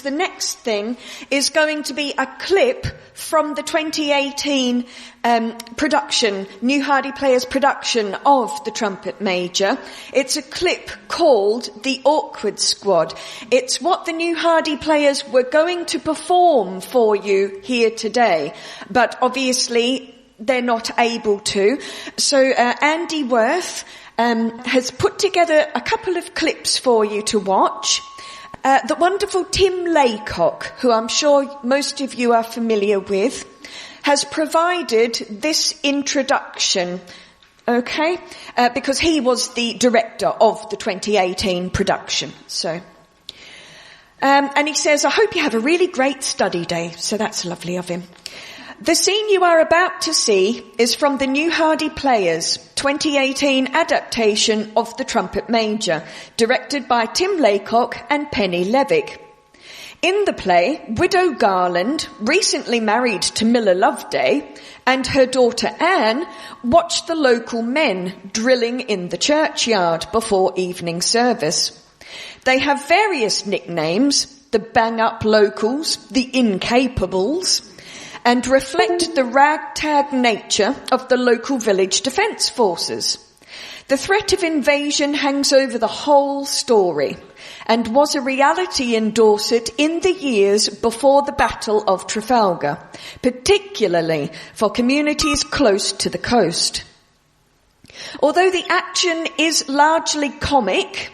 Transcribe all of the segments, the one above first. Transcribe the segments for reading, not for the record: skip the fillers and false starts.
the next thing is going to be a clip from the 2018 production, New Hardy Players production of the Trumpet Major. It's a clip called The Awkward Squad. It's what the New Hardy Players were going to perform for you here today, but obviously they're not able to. So Andy Worth has put together a couple of clips for you to watch. The wonderful Tim Laycock, who I'm sure most of you are familiar with, has provided this introduction, okay? Because he was the director of the 2018 production. So, and he says, I hope you have a really great study day. So that's lovely of him. The scene you are about to see is from the New Hardy Players 2018 adaptation of The Trumpet Major, directed by Tim Laycock and Penny Levick. In the play, Widow Garland, recently married to Miller Loveday, and her daughter Anne watch the local men drilling in the churchyard before evening service. They have various nicknames, the bang-up locals, the incapables, and reflect the ragtag nature of the local village defence forces. The threat of invasion hangs over the whole story and was a reality in Dorset in the years before the Battle of Trafalgar, particularly for communities close to the coast. Although the action is largely comic,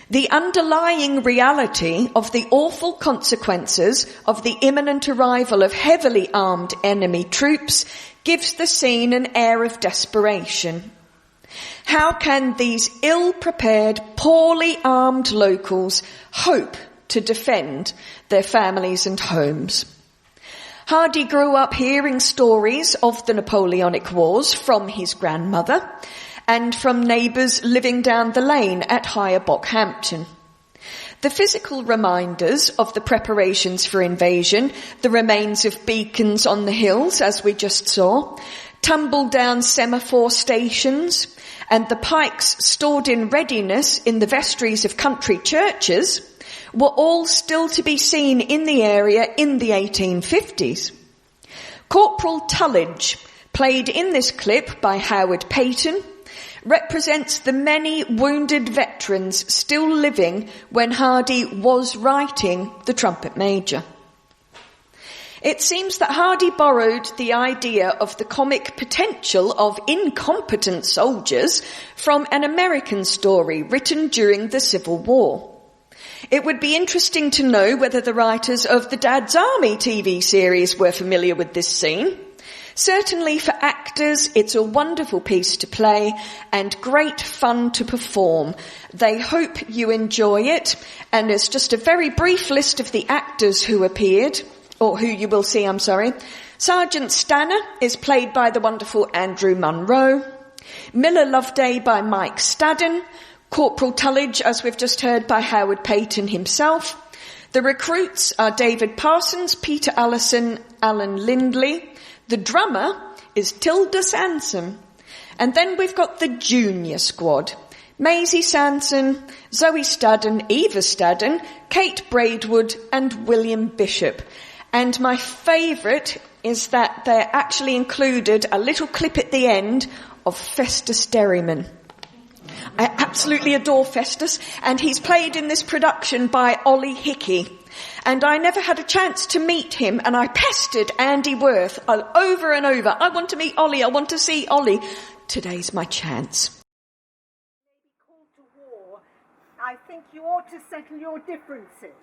the underlying reality of the awful consequences of the imminent arrival of heavily armed enemy troops gives the scene an air of desperation. How can these ill-prepared, poorly armed locals hope to defend their families and homes? Hardy grew up hearing stories of the Napoleonic Wars from his grandmother and from neighbours living down the lane at Higher Bockhampton. The physical reminders of the preparations for invasion, the remains of beacons on the hills, as we just saw, tumble-down semaphore stations, and the pikes stored in readiness in the vestries of country churches were all still to be seen in the area in the 1850s. Corporal Tullidge, played in this clip by Howard Payton, represents the many wounded veterans still living when Hardy was writing The Trumpet Major. It seems that Hardy borrowed the idea of the comic potential of incompetent soldiers from an American story written during the Civil War. It would be interesting to know whether the writers of the Dad's Army TV series were familiar with this scene. Certainly for actors, it's a wonderful piece to play and great fun to perform. They hope you enjoy it, and there's just a very brief list of the actors who appeared, or who you will see, Sergeant Stanner is played by the wonderful Andrew Munro, Miller Loveday by Mike Stadden, Corporal Tullidge, as we've just heard, by Howard Payton himself. The recruits are David Parsons, Peter Allison, Alan Lindley. The drummer is Tilda Sansom. And then we've got the junior squad. Maisie Sanson, Zoe Stadden, Eva Stadden, Kate Braidwood and William Bishop. And my favourite is that they actually included a little clip at the end of Festus Derriman. I absolutely adore Festus, and he's played in this production by Ollie Hickey. And I never had a chance to meet him, and I pestered Andy Worth over and over. I want to meet Ollie, I want to see Ollie. Today's my chance. Maybe called to war. I think you ought to settle your differences.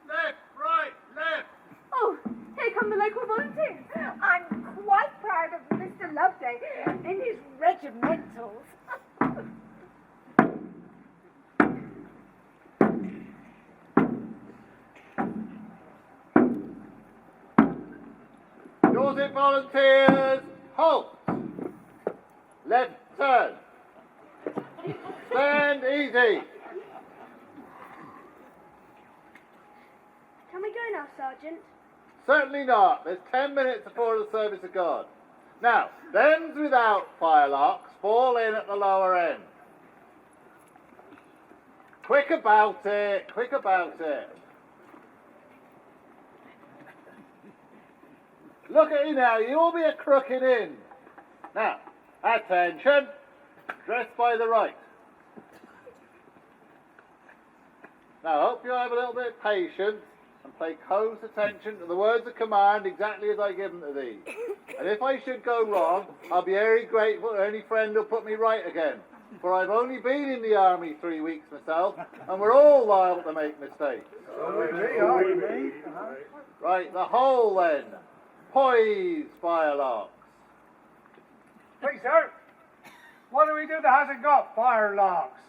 Left, right, left. Oh, here come the local volunteers. I'm quite proud of Mr. Loveday in his regimentals. Dorset volunteers, halt. Left turn. Stand easy. Can we go now, Sergeant? Certainly not. There's 10 minutes before the service of God. Now, them's without firelocks fall in at the lower end. Quick about it, quick about it. Look at you now, you'll be a crooking in. Now, attention, dress by the right. Now, I hope you have a little bit of patience and pay close attention to the words of command exactly as I give them to thee. And if I should go wrong, I'll be very grateful to any friend who'll put me right again. For I've only been in the army 3 weeks myself, and we're all liable to make mistakes. Right, the whole then. Poise, firelocks. Please, sir, what do we do that hasn't got firelocks?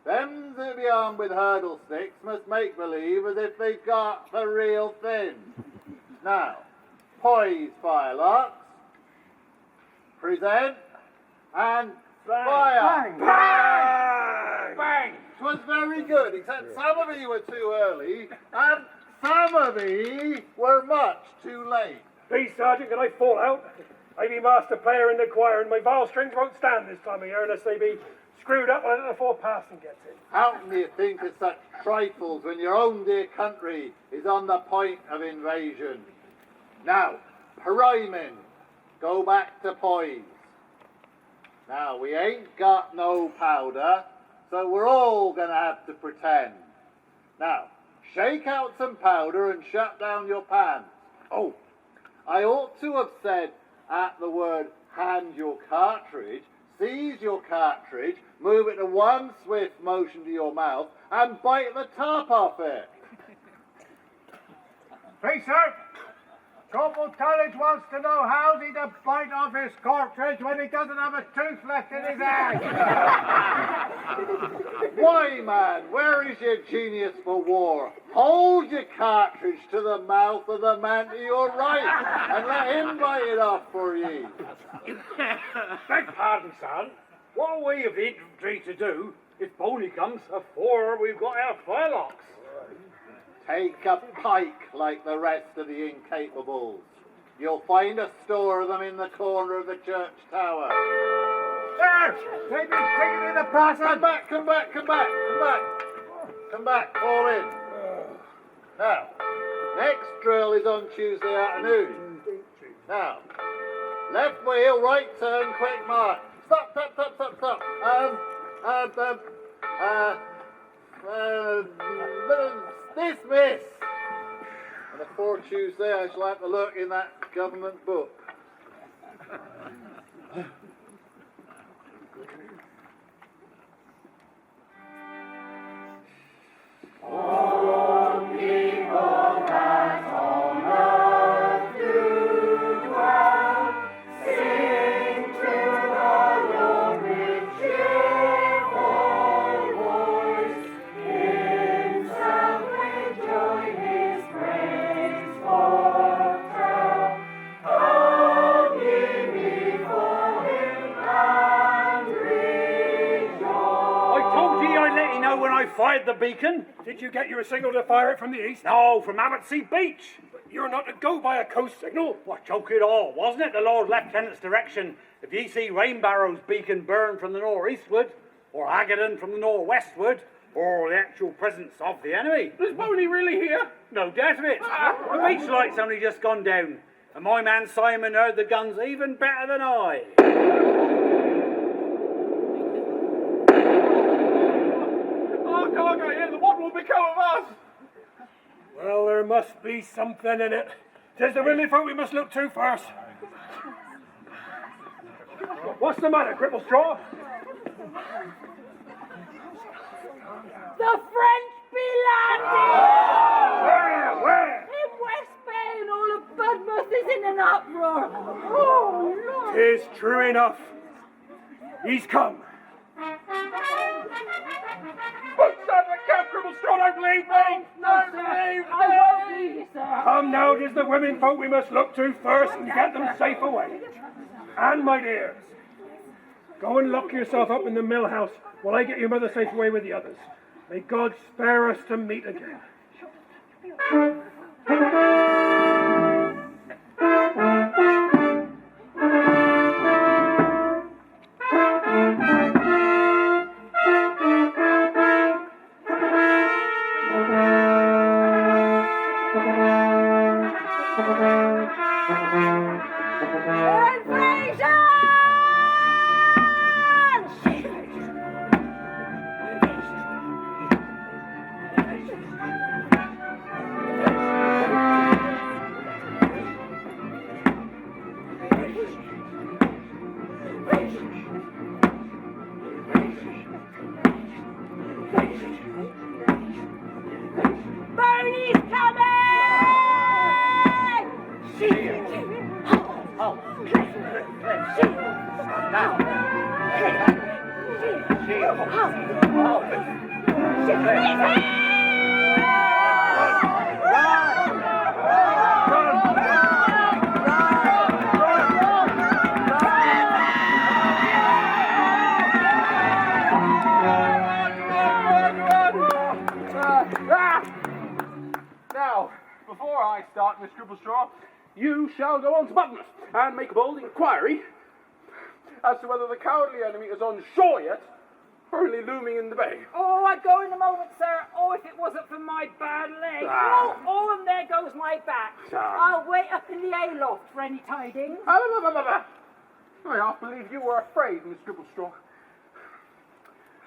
Them that be armed with hurdle sticks must make believe as if they've got the real thing. Now, poise, firelocks. Present and fire. Bang! Bang! Bang! 'Twas very good, except some of ye were too early, and some of ye were much too late. Please, Sergeant, can I fall out? I be master player in the choir, and my viol strings won't stand this time of year unless they be screwed up before passing gets in. How can you think of such trifles when your own dear country is on the point of invasion? Now, hooray men, go back to poise. Now, we ain't got no powder, so we're all going to have to pretend. Now, shake out some powder and shut down your pants. Oh, I ought to have said at the word hand your cartridge, seize your cartridge, move it to one swift motion to your mouth, and bite the top off it. Please, sir, Corporal Tullidge wants to know how's he to bite off his cartridge when he doesn't have a tooth left in his eye. Why, man, where is your genius for war? Hold your cartridge to the mouth of the man to your right, and let him bite it off for ye. Beg pardon, son. What are we of the infantry to do if Boney comes afore we've got our firelocks? Take a pike like the rest of the incapables. You'll find a store of them in the corner of the church tower. Sir, they be taken in the passage. Come back, come back, come back, come back. Come back, fall in. Now, next drill is on Tuesday afternoon. Now, left wheel, right turn, quick march. Stop, stop, stop, stop, stop. Dismiss. And before Tuesday, I shall have to look in that government book. Fired the beacon. Did you get your signal to fire it from the east? No, from Abbotsea Beach. But you're not to go by a coast signal. What joke it all, wasn't it? The Lord Lieutenant's direction. If ye see Rainbarrow's beacon burn from the northeastward, or Haggerton from the northwestward, or the actual presence of the enemy. Is Boney really here? No doubt of it. The beach light's only just gone down, and my man Simon heard the guns even better than I. What will become of us? Well, there must be something in it. 'Tis the women folk we must look to first. What's the matter, Cripplestraw? The French be landing! Where? In West Bay, and all of Budmouth is in an uproar. Oh, Lord! 'Tis true enough. He's come. Don't believe me! Don't believe me! I won't leave you, sir. Come now, 'tis the women folk we must look to first and get them safe away. And my dears, go and lock yourself up in the mill house while I get your mother safe away with the others. May God spare us to meet again. Now, before I start, Miss Cripplestraw, you shall go on to Budmouth and make a bold inquiry as to whether the cowardly enemy is on shore yet, or only looming in the bay. Oh, I'd go in a moment, sir. Oh, if it wasn't for my bad leg. Oh, and there goes my back. I'll wait up in the aloft for any tidings. I half believe you were afraid, Miss Cripplestraw.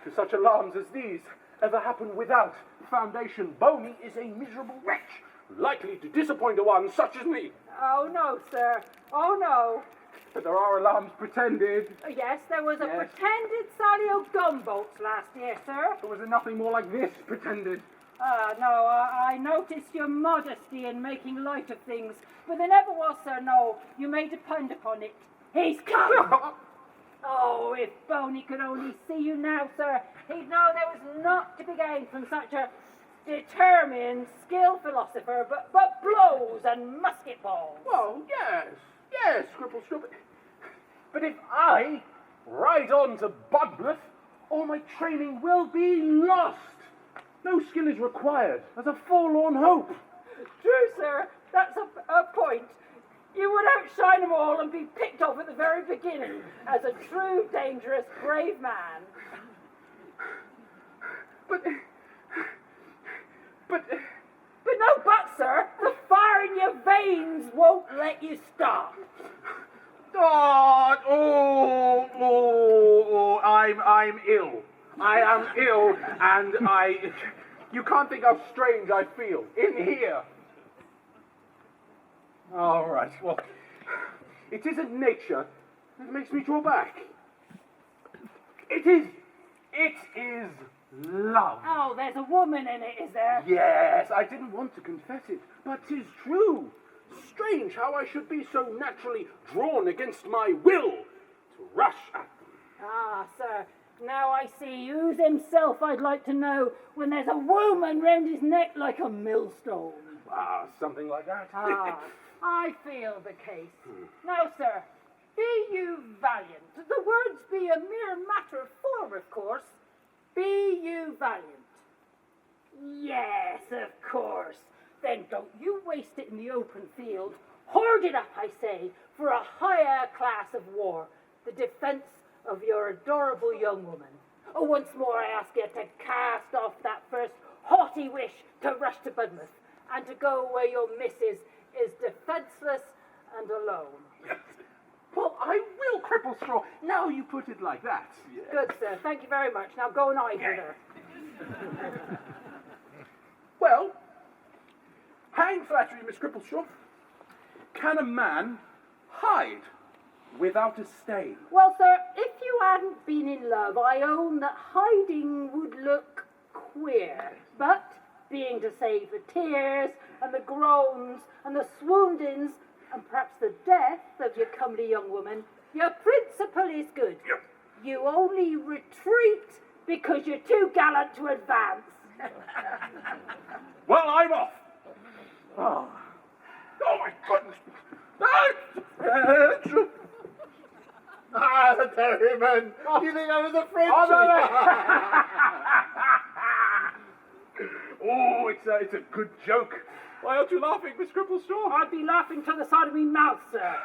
To such alarms as these ever happen without foundation, Boney is a miserable wretch, likely to disappoint a one such as me. Oh, no, sir. Oh, no. But there are alarms pretended. Yes, there was a pretended sally o' gunboats last year, sir. There was nothing more like this pretended. No, I noticed your modesty in making light of things, but there never was, sir, no. You may depend upon it. He's come! Oh, if Boney could only see you now, sir, he'd know there was naught to be gained from such a determined, skilled philosopher, but blows and musket balls. Well, yes, Cripplestraw, but if I ride on to Budmouth, all my training will be lost. No skill is required as a forlorn hope. True, sir, that's a point. You would outshine them all and be picked off at the very beginning as a true, dangerous, brave man. But no but, sir. The fire in your veins won't let you stop. I'm ill. I am ill, and you can't think how strange I feel in here. All right, well, it isn't nature that makes me draw back. It is love. Oh, there's a woman in it, is there? Yes, I didn't want to confess it, but 'tis true. Strange how I should be so naturally drawn against my will to rush at them. Ah, sir, now I see who's himself, I'd like to know, when there's a woman round his neck like a millstone. Ah, something like that. Ah, I feel the case. Now, sir, be you valiant. The words be a mere matter of form, of course. Be you valiant? Yes, of course. Then don't you waste it in the open field. Hoard it up, I say, for a higher class of war, the defence of your adorable young woman. Oh, once more I ask you to cast off that first haughty wish to rush to Budmouth, and to go where your missus is defenceless and alone. Well, I will, Cripplestraw. Now you put it like that. Yeah. Good, sir. Thank you very much. Now go and hide with her. Well, hang flattery, Miss Cripplestraw. Can a man hide without a stain? Well, sir, if you hadn't been in love, I own that hiding would look queer. But, being to save the tears and the groans and the swoonings and perhaps the death of your comely young woman, your principle is good. Yep. You only retreat because you're too gallant to advance. Well, I'm off. Oh my goodness. The Derriman! You think I was a Frenchie? Oh, it's a good joke. Why aren't you laughing, Miss Cripplestraw? I'd be laughing to the side of me mouth, sir.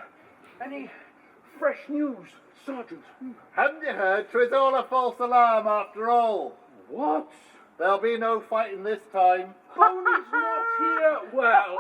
Any fresh news, Sergeant? Haven't you heard? 'Twas all a false alarm after all. What? There'll be no fighting this time. Boney's not here. Well,